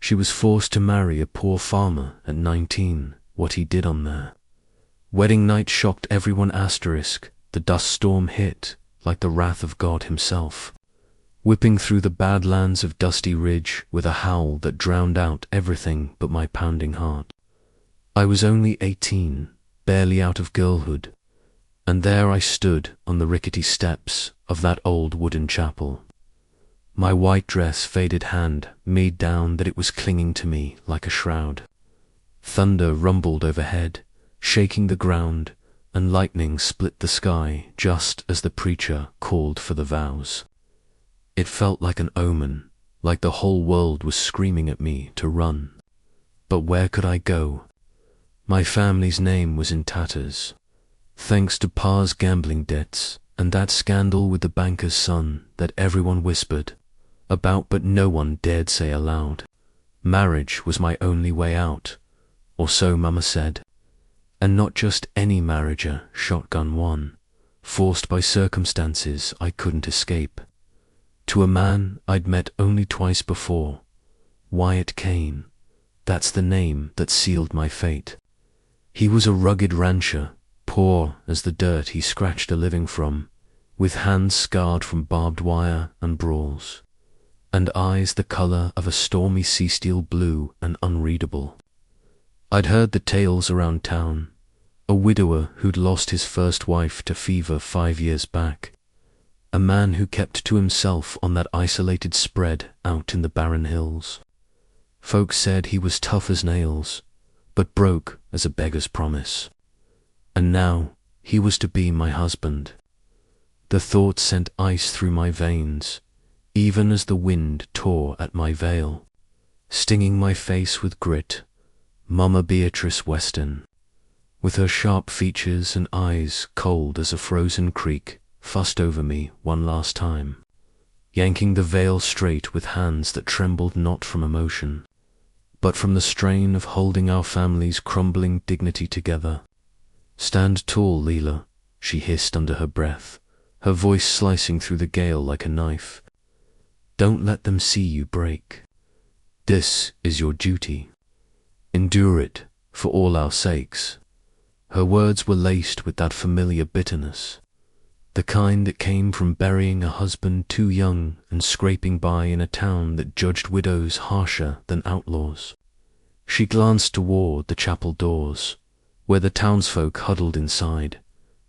She was forced to marry a poor farmer at 19, what he did on there. Wedding night shocked everyone *, the dust storm hit, like the wrath of God himself, whipping through the badlands of Dusty Ridge with a howl that drowned out everything but my pounding heart. I was only 18, barely out of girlhood, and there I stood on the rickety steps of that old wooden chapel. My white dress faded hand made down that it was clinging to me like a shroud. Thunder rumbled overhead, shaking the ground, and lightning split the sky just as the preacher called for the vows. It felt like an omen, like the whole world was screaming at me to run. But where could I go? My family's name was in tatters, thanks to Pa's gambling debts and that scandal with the banker's son that everyone whispered about but no one dared say aloud. Marriage was my only way out, or so Mama said, and not just any marriager, shotgun one, forced by circumstances I couldn't escape. To a man I'd met only twice before, Wyatt Kane, that's the name that sealed my fate. He was a rugged rancher, poor as the dirt he scratched a living from, with hands scarred from barbed wire and brawls, and eyes the color of a stormy sea steel blue and unreadable. I'd heard the tales around town, a widower who'd lost his first wife to fever 5 years back, a man who kept to himself on that isolated spread out in the barren hills. Folks said he was tough as nails, but broke as a beggar's promise. And now he was to be my husband. The thought sent ice through my veins, even as the wind tore at my veil, stinging my face with grit. Mama Beatrice Weston, with her sharp features and eyes cold as a frozen creek, fussed over me one last time, yanking the veil straight with hands that trembled not from emotion, but from the strain of holding our family's crumbling dignity together. "Stand tall, Leela," she hissed under her breath, her voice slicing through the gale like a knife. "Don't let them see you break. This is your duty. Endure it for all our sakes." Her words were laced with that familiar bitterness, the kind that came from burying a husband too young and scraping by in a town that judged widows harsher than outlaws. She glanced toward the chapel doors, where the townsfolk huddled inside,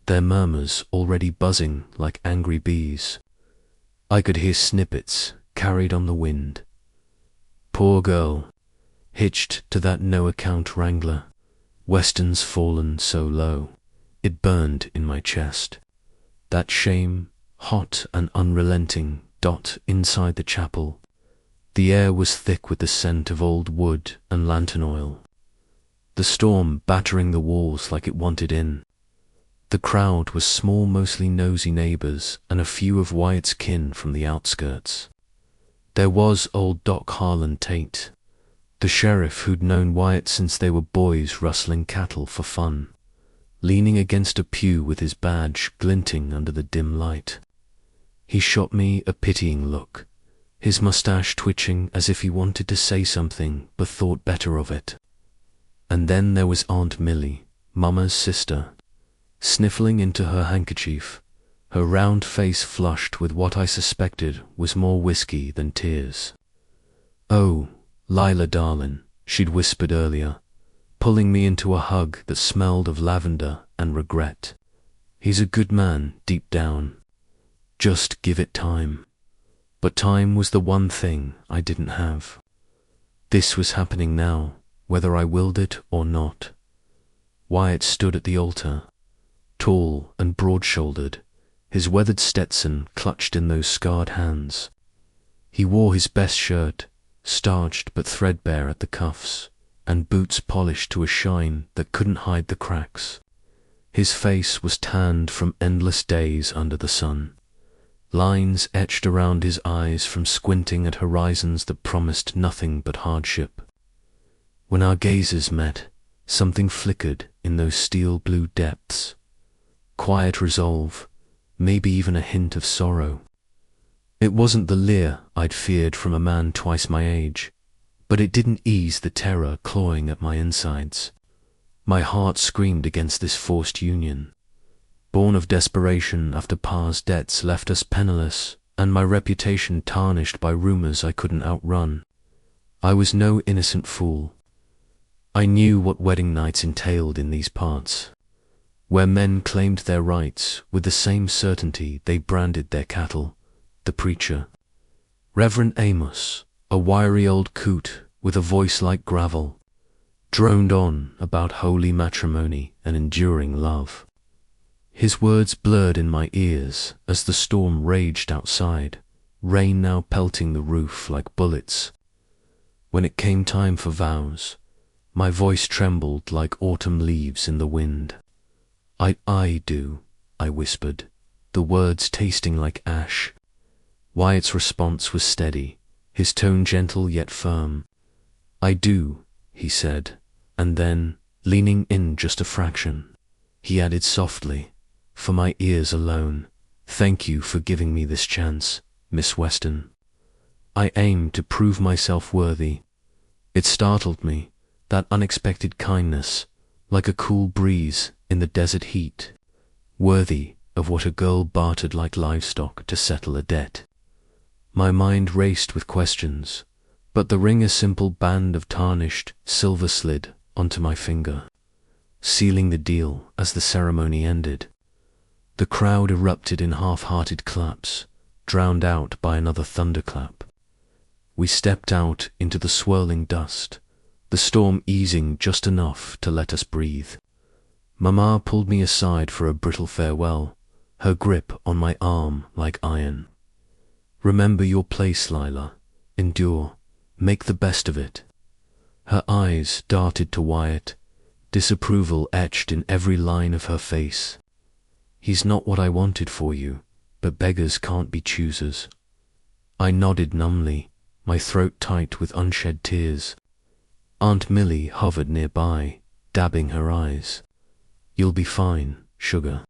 their murmurs already buzzing like angry bees. I could hear snippets carried on the wind. Poor girl, hitched to that no-account wrangler. Weston's fallen so low, it burned in my chest. That shame, hot and unrelenting, dot inside the chapel. The air was thick with the scent of old wood and lantern oil. The storm battering the walls like it wanted in. The crowd was small, mostly nosy neighbors and a few of Wyatt's kin from the outskirts. There was old Doc Harlan Tate, the sheriff who'd known Wyatt since they were boys rustling cattle for fun, leaning against a pew with his badge glinting under the dim light. He shot me a pitying look, his mustache twitching as if he wanted to say something but thought better of it. And then there was Aunt Millie, Mama's sister, sniffling into her handkerchief, her round face flushed with what I suspected was more whiskey than tears. "Oh, Lila darlin'," she'd whispered earlier, pulling me into a hug that smelled of lavender and regret. "He's a good man deep down. Just give it time." But time was the one thing I didn't have. This was happening now, whether I willed it or not. Wyatt stood at the altar, tall and broad-shouldered, his weathered Stetson clutched in those scarred hands. He wore his best shirt, starched but threadbare at the cuffs, and boots polished to a shine that couldn't hide the cracks. His face was tanned from endless days under the sun, lines etched around his eyes from squinting at horizons that promised nothing but hardship. When our gazes met, something flickered in those steel-blue depths. Quiet resolve, maybe even a hint of sorrow. It wasn't the leer I'd feared from a man twice my age, but it didn't ease the terror clawing at my insides. My heart screamed against this forced union, born of desperation after Pa's debts left us penniless, and my reputation tarnished by rumors I couldn't outrun. I was no innocent fool. I knew what wedding nights entailed in these parts, where men claimed their rights with the same certainty they branded their cattle. The preacher, Reverend Amos, a wiry old coot with a voice like gravel, droned on about holy matrimony and enduring love. His words blurred in my ears as the storm raged outside, rain now pelting the roof like bullets. When it came time for vows, my voice trembled like autumn leaves in the wind. I do, I whispered, the words tasting like ash. Wyatt's response was steady, his tone gentle yet firm. I do, he said, and then, leaning in just a fraction, he added softly, for my ears alone, thank you for giving me this chance, Miss Weston. I aim to prove myself worthy. It startled me, that unexpected kindness, like a cool breeze in the desert heat, worthy of what a girl bartered like livestock to settle a debt. My mind raced with questions, but the ring a simple band of tarnished silver slid onto my finger, sealing the deal as the ceremony ended. The crowd erupted in half-hearted claps, drowned out by another thunderclap. We stepped out into the swirling dust, the storm easing just enough to let us breathe. Mama pulled me aside for a brittle farewell, her grip on my arm like iron. Remember your place, Lila. Endure. Make the best of it. Her eyes darted to Wyatt, disapproval etched in every line of her face. He's not what I wanted for you, but beggars can't be choosers. I nodded numbly, my throat tight with unshed tears. Aunt Millie hovered nearby, dabbing her eyes. You'll be fine, sugar.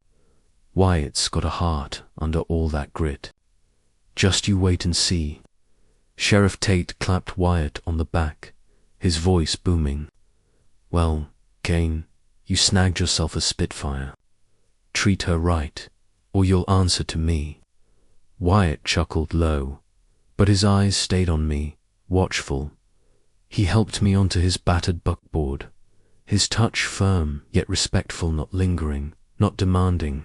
Wyatt's got a heart under all that grit. Just you wait and see. Sheriff Tate clapped Wyatt on the back, his voice booming. Well, Kane, you snagged yourself a Spitfire. Treat her right, or you'll answer to me. Wyatt chuckled low, but his eyes stayed on me, watchful. He helped me onto his battered buckboard, his touch firm yet respectful, not lingering, not demanding.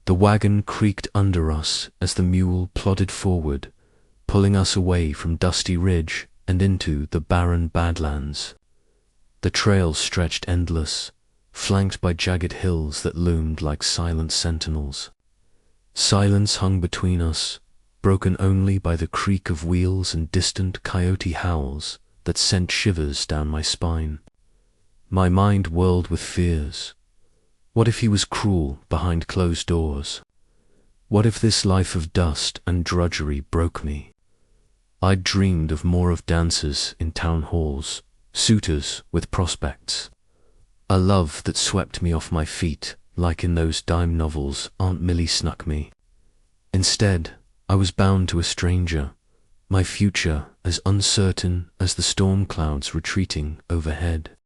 The wagon creaked under us as the mule plodded forward, pulling us away from Dusty Ridge and into the barren Badlands. The trail stretched endless, flanked by jagged hills that loomed like silent sentinels. Silence hung between us, broken only by the creak of wheels and distant coyote howls that sent shivers down my spine. My mind whirled with fears. What if he was cruel behind closed doors? What if this life of dust and drudgery broke me? I'd dreamed of more of dancers in town halls, suitors with prospects, a love that swept me off my feet like in those dime novels Aunt Millie snuck me. Instead, I was bound to a stranger, my future as uncertain as the storm clouds retreating overhead.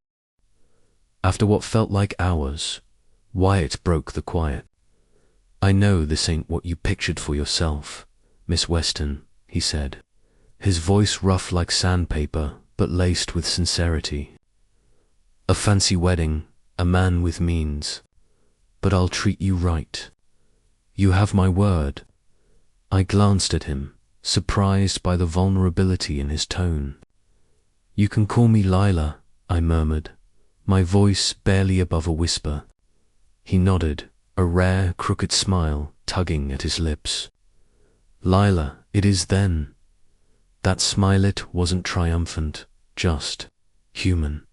After what felt like hours, Wyatt broke the quiet. I know this ain't what you pictured for yourself, Miss Weston, he said, his voice rough like sandpaper but laced with sincerity. A fancy wedding, a man with means, but I'll treat you right. You have my word. I glanced at him, surprised by the vulnerability in his tone. You can call me Lila, I murmured, my voice barely above a whisper. He nodded, a rare, crooked smile tugging at his lips. Lila, it is then. That smilet wasn't triumphant, just human.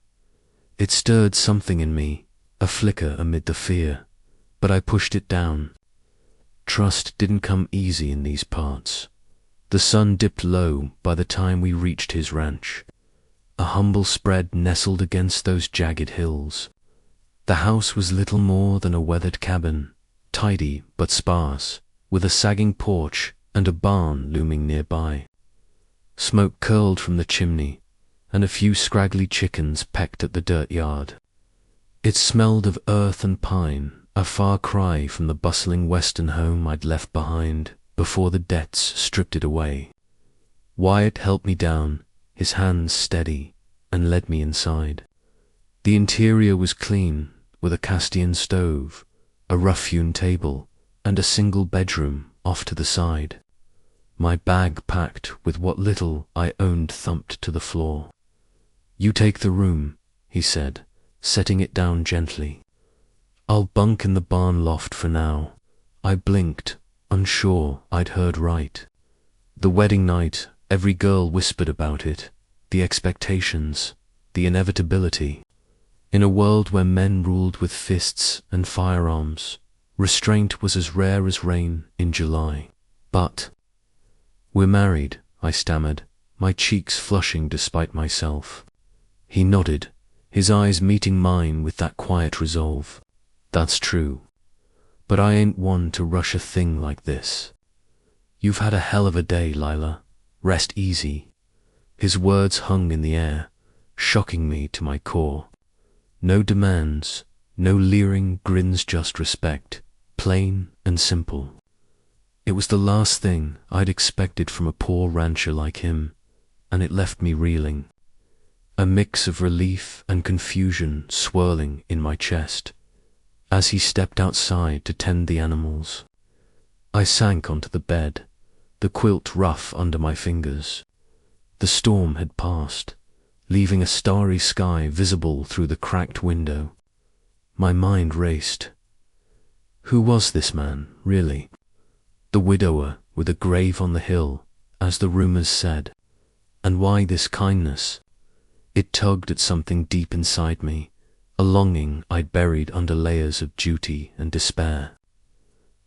It stirred something in me, a flicker amid the fear, but I pushed it down. Trust didn't come easy in these parts. The sun dipped low by the time we reached his ranch, a humble spread nestled against those jagged hills. The house was little more than a weathered cabin, tidy but sparse, with a sagging porch and a barn looming nearby. Smoke curled from the chimney, and a few scraggly chickens pecked at the dirt yard. It smelled of earth and pine, a far cry from the bustling western home I'd left behind before the debts stripped it away. Wyatt helped me down, his hands steady, and led me inside. The interior was clean, with a cast-iron stove, a rough-hewn table, and a single bedroom off to the side. My bag packed with what little I owned thumped to the floor. "You take the room," he said, setting it down gently. "I'll bunk in the barn loft for now." I blinked, unsure I'd heard right. The wedding night, every girl whispered about it, the expectations, the inevitability. In a world where men ruled with fists and firearms, restraint was as rare as rain in July. But "We're married," I stammered, my cheeks flushing despite myself. He nodded, his eyes meeting mine with that quiet resolve. "That's true. But I ain't one to rush a thing like this. You've had a hell of a day, Lila. Rest easy." His words hung in the air, shocking me to my core. No demands, no leering grins, just respect, plain and simple. It was the last thing I'd expected from a poor rancher like him, and it left me reeling. A mix of relief and confusion swirling in my chest as he stepped outside to tend the animals. I sank onto the bed, the quilt rough under my fingers. The storm had passed, leaving a starry sky visible through the cracked window. My mind raced. Who was this man, really? The widower with a grave on the hill, as the rumors said. And why this kindness? It tugged at something deep inside me, a longing I'd buried under layers of duty and despair.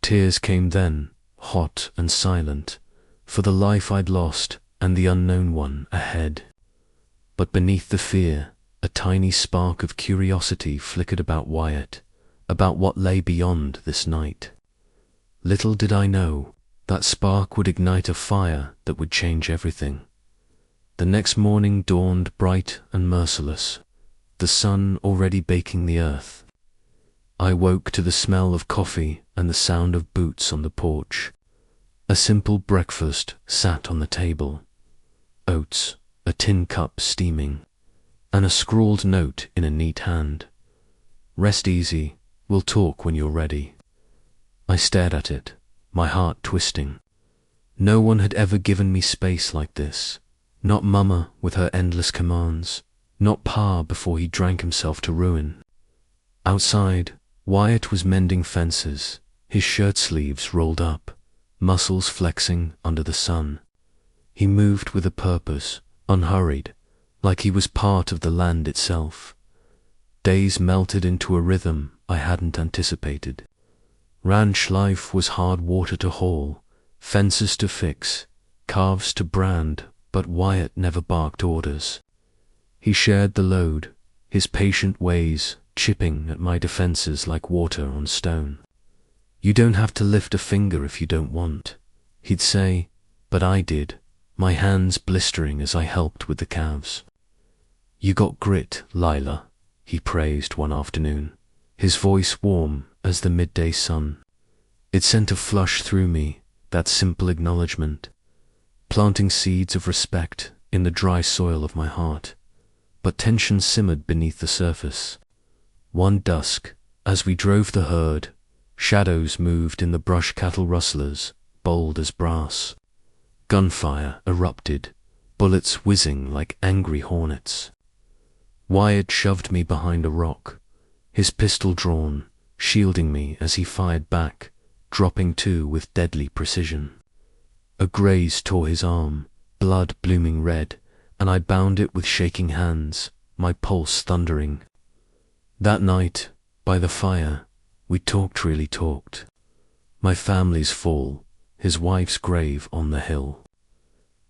Tears came then, hot and silent, for the life I'd lost and the unknown one ahead. But beneath the fear, a tiny spark of curiosity flickered about Wyatt, about what lay beyond this night. Little did I know, that spark would ignite a fire that would change everything. The next morning dawned bright and merciless, the sun already baking the earth. I woke to the smell of coffee and the sound of boots on the porch. A simple breakfast sat on the table. Oats, a tin cup steaming, and a scrawled note in a neat hand. "Rest easy, we'll talk when you're ready." I stared at it, my heart twisting. No one had ever given me space like this. Not Mama with her endless commands, not Pa before he drank himself to ruin. Outside, Wyatt was mending fences, his shirt sleeves rolled up, muscles flexing under the sun. He moved with a purpose, unhurried, like he was part of the land itself. Days melted into a rhythm I hadn't anticipated. Ranch life was hard water to haul, fences to fix, calves to brand, but Wyatt never barked orders. He shared the load, his patient ways chipping at my defenses like water on stone. "You don't have to lift a finger if you don't want," he'd say, but I did, my hands blistering as I helped with the calves. "You got grit, Lila," he praised one afternoon, his voice warm as the midday sun. It sent a flush through me, that simple acknowledgement, planting seeds of respect in the dry soil of my heart. But tension simmered beneath the surface. One dusk, as we drove the herd, shadows moved in the brush, cattle rustlers, bold as brass. Gunfire erupted, bullets whizzing like angry hornets. Wyatt shoved me behind a rock, his pistol drawn, shielding me as he fired back, dropping to with deadly precision. A graze tore his arm, blood blooming red, and I bound it with shaking hands, my pulse thundering. That night, by the fire, we really talked. My family's fall, his wife's grave on the hill.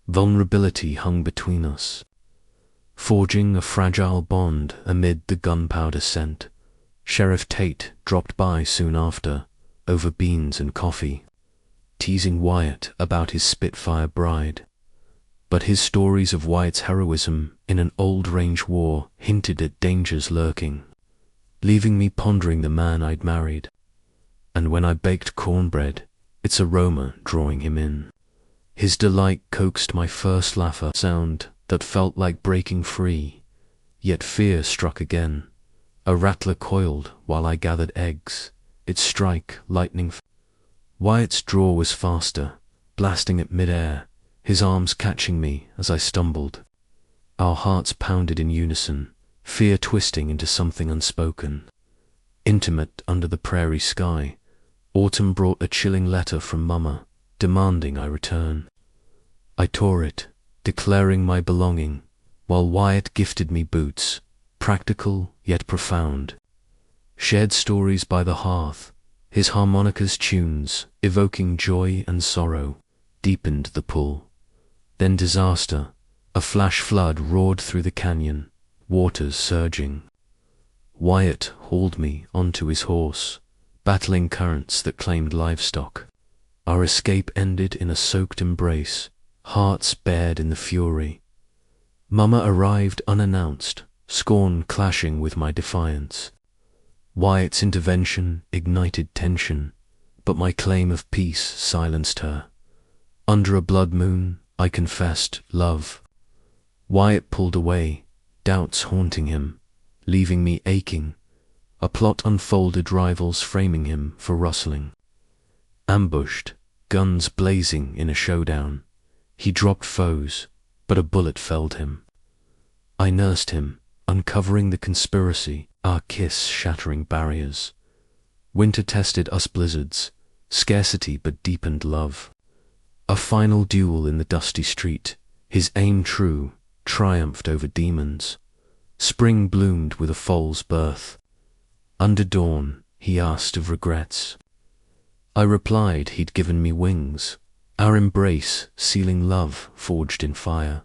Vulnerability hung between us, forging a fragile bond amid the gunpowder scent. Sheriff Tate dropped by soon after, over beans and coffee, teasing Wyatt about his Spitfire bride. But his stories of Wyatt's heroism in an old range war hinted at dangers lurking, leaving me pondering the man I'd married. And when I baked cornbread, its aroma drawing him in. His delight coaxed my first laugh, a sound that felt like breaking free. Yet fear struck again. A rattler coiled while I gathered eggs, its strike lightning. Wyatt's draw was faster, blasting at mid-air, his arms catching me as I stumbled. Our hearts pounded in unison, fear twisting into something unspoken. Intimate under the prairie sky, autumn brought a chilling letter from Mama, demanding I return. I tore it, declaring my belonging, while Wyatt gifted me boots, practical yet profound. Shared stories by the hearth, his harmonica's tunes, evoking joy and sorrow, deepened the pull. Then disaster, a flash flood roared through the canyon, waters surging. Wyatt hauled me onto his horse, battling currents that claimed livestock. Our escape ended in a soaked embrace, hearts bared in the fury. Mama arrived unannounced, scorn clashing with my defiance. Wyatt's intervention ignited tension, but my claim of peace silenced her. Under a blood moon, I confessed love. Wyatt pulled away, doubts haunting him, leaving me aching. A plot unfolded, rivals framing him for rustling. Ambushed, guns blazing in a showdown. He dropped foes, but a bullet felled him. I nursed him, uncovering the conspiracy, our kiss shattering barriers. Winter tested us blizzards, scarcity but deepened love. A final duel in the dusty street, his aim true, triumphed over demons. Spring bloomed with a foal's birth. Under dawn, he asked of regrets. I replied he'd given me wings, our embrace sealing love forged in fire.